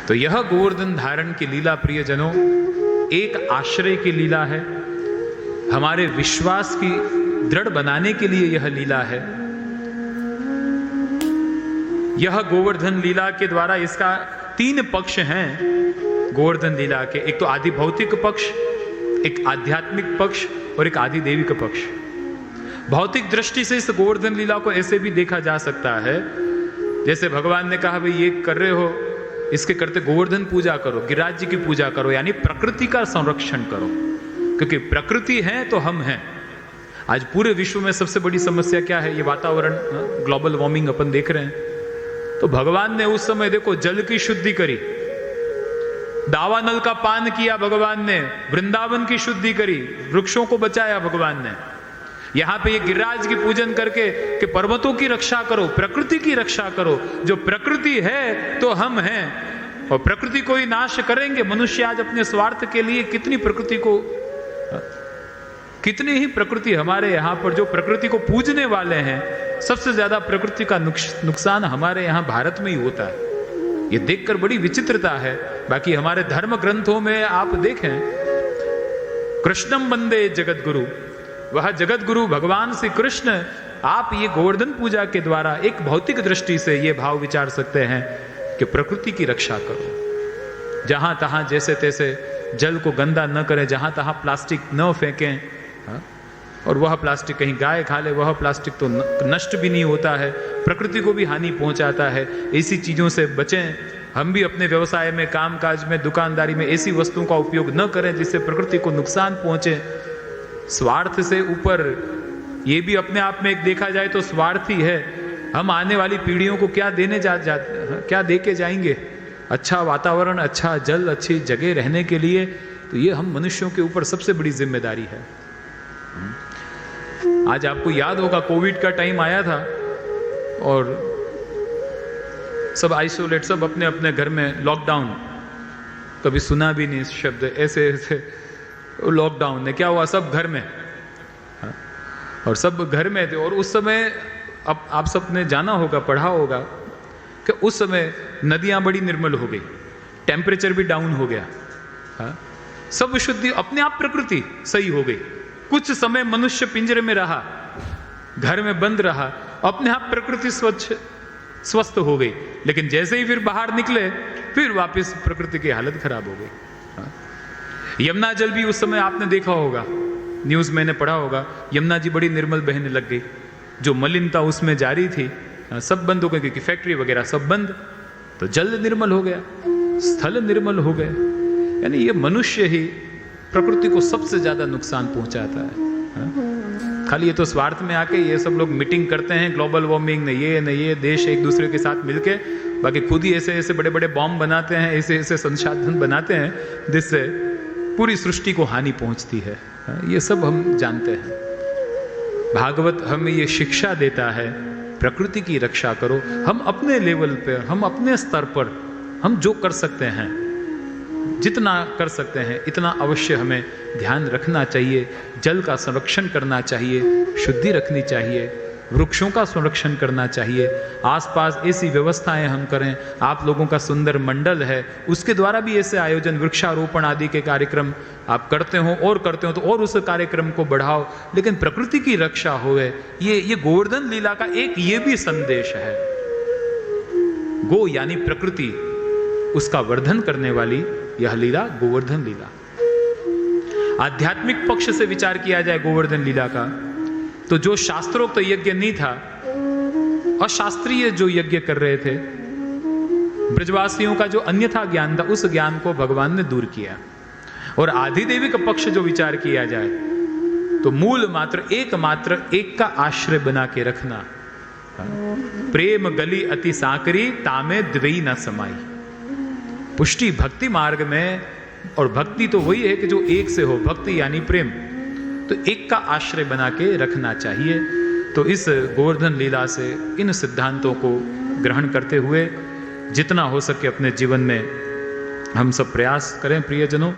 तो यह गोवर्धन धारण की लीला प्रियजनों एक आश्रय की लीला है, हमारे विश्वास की दृढ़ बनाने के लिए यह लीला है। यह गोवर्धन लीला के द्वारा इसका 3 पक्ष हैं गोवर्धन लीला के। एक तो आदि भौतिक पक्ष, एक आध्यात्मिक पक्ष और एक आदि दैविक पक्ष। भौतिक दृष्टि से इस गोवर्धन लीला को ऐसे भी देखा जा सकता है जैसे भगवान ने कहा भाई ये कर रहे हो, इसके करते गोवर्धन पूजा करो, गिरिराज जी की पूजा करो, यानी प्रकृति का संरक्षण करो, क्योंकि प्रकृति है तो हम हैं। आज पूरे विश्व में सबसे बड़ी समस्या क्या है? ये वातावरण, ग्लोबल वार्मिंग अपन देख रहे हैं। तो भगवान ने उस समय देखो जल की शुद्धि करी, दावानल का पान किया भगवान ने, वृंदावन की शुद्धि करी, वृक्षों को बचाया भगवान ने। यहां पे ये गिरिराज की पूजन करके कि पर्वतों की रक्षा करो, प्रकृति की रक्षा करो, जो प्रकृति है तो हम हैं, और प्रकृति को ही नाश करेंगे। मनुष्य आज अपने स्वार्थ के लिए कितनी प्रकृति को, कितनी ही प्रकृति हमारे यहां पर जो प्रकृति को पूजने वाले हैं, सबसे ज्यादा प्रकृति का नुकसान हमारे यहां भारत में ही होता है। ये देखकर बड़ी विचित्रता है। बाकी हमारे धर्म ग्रंथों में आप देखें, कृष्णम वंदे जगत गुरु, वह जगत गुरु भगवान श्री कृष्ण, आप ये गोवर्धन पूजा के द्वारा एक भौतिक दृष्टि से ये भाव विचार सकते हैं कि प्रकृति की रक्षा करो, जहां तहां जैसे तैसे जल को गंदा न करें, जहां तहां प्लास्टिक न फेंकें, और वह प्लास्टिक कहीं गाय खा ले, वह प्लास्टिक तो नष्ट भी नहीं होता है, प्रकृति को भी हानि पहुंचाता है। ऐसी चीजों से बचें। हम भी अपने व्यवसाय में, कामकाज में, दुकानदारी में ऐसी वस्तुओं का उपयोग न करें जिससे प्रकृति को नुकसान पहुंचे। स्वार्थ से ऊपर ये भी अपने आप में एक देखा जाए तो स्वार्थी है। हम आने वाली पीढ़ियों को क्या क्या दे के जाएंगे? अच्छा वातावरण, अच्छा जल, अच्छी जगह रहने के लिए, तो ये हम मनुष्यों के ऊपर सबसे बड़ी जिम्मेदारी है। आज आपको याद होगा कोविड का टाइम आया था और सब आइसोलेट, सब अपने अपने घर में, लॉकडाउन, कभी सुना भी नहीं शब्द, ऐसे ऐसे लॉकडाउन ने क्या हुआ, सब घर में, और सब घर में थे। और उस समय अब आप सब ने जाना होगा, पढ़ा होगा कि उस समय नदियां बड़ी निर्मल हो गई, टेम्परेचर भी डाउन हो गया, सब शुद्धि, अपने आप प्रकृति सही हो गई। कुछ समय मनुष्य पिंजरे में रहा, घर में बंद रहा, अपने आप प्रकृति स्वस्थ हो गई। लेकिन जैसे ही फिर बाहर निकले, फिर वापस प्रकृति की हालत खराब हो गई। यमुना जल भी उस समय आपने देखा होगा, न्यूज मैंने पढ़ा होगा, यमुना जी बड़ी निर्मल बहने लग गई। जो मलिनता उसमें जारी थी सब बंद हो गई, क्योंकि फैक्ट्री वगैरह सब बंद, तो जल निर्मल हो गया, स्थल निर्मल हो गए। यानी ये मनुष्य ही प्रकृति को सबसे ज्यादा नुकसान पहुंचाता है। खाली ये तो स्वार्थ में आके ये सब लोग मीटिंग करते हैं, ग्लोबल वार्मिंग ने ये देश एक दूसरे के साथ मिलके, बाकी खुद ही ऐसे ऐसे बड़े बड़े बॉम्ब बनाते हैं, ऐसे ऐसे संसाधन बनाते हैं जिससे पूरी सृष्टि को हानि पहुंचती है। ये सब हम जानते हैं। भागवत हमें ये शिक्षा देता है, प्रकृति की रक्षा करो। हम अपने लेवल पे, हम अपने स्तर पर हम जो कर सकते हैं, जितना कर सकते हैं, इतना अवश्य हमें ध्यान रखना चाहिए। जल का संरक्षण करना चाहिए, शुद्धि रखनी चाहिए, वृक्षों का संरक्षण करना चाहिए, आसपास ऐसी व्यवस्थाएं हम करें। आप लोगों का सुंदर मंडल है, उसके द्वारा भी ऐसे आयोजन, वृक्षारोपण आदि के कार्यक्रम आप करते हो तो और उस कार्यक्रम को बढ़ाओ, लेकिन प्रकृति की रक्षा होवे। ये गोवर्धन लीला का एक ये भी संदेश है। गो यानी प्रकृति, उसका वर्धन करने वाली यह लीला गोवर्धन लीला। आध्यात्मिक पक्ष से विचार किया जाए गोवर्धन लीला का, तो जो शास्त्रोक्त तो यज्ञ नहीं था, अशास्त्रीय जो यज्ञ कर रहे थे, ब्रजवासियों का जो अन्यथा ज्ञान था, उस ज्ञान को भगवान ने दूर किया। और आधिदैविक पक्ष जो विचार किया जाए तो मूल मात्र एक का आश्रय बना के रखना। प्रेम गली अति साकरी, तामे द्वई न समाई। पुष्टि भक्ति मार्ग में, और भक्ति तो वही है कि जो एक से हो, भक्ति यानी प्रेम, तो एक का आश्रय बना के रखना चाहिए। तो इस गोवर्धन लीला से इन सिद्धांतों को ग्रहण करते हुए जितना हो सके अपने जीवन में हम सब प्रयास करें प्रियजनों।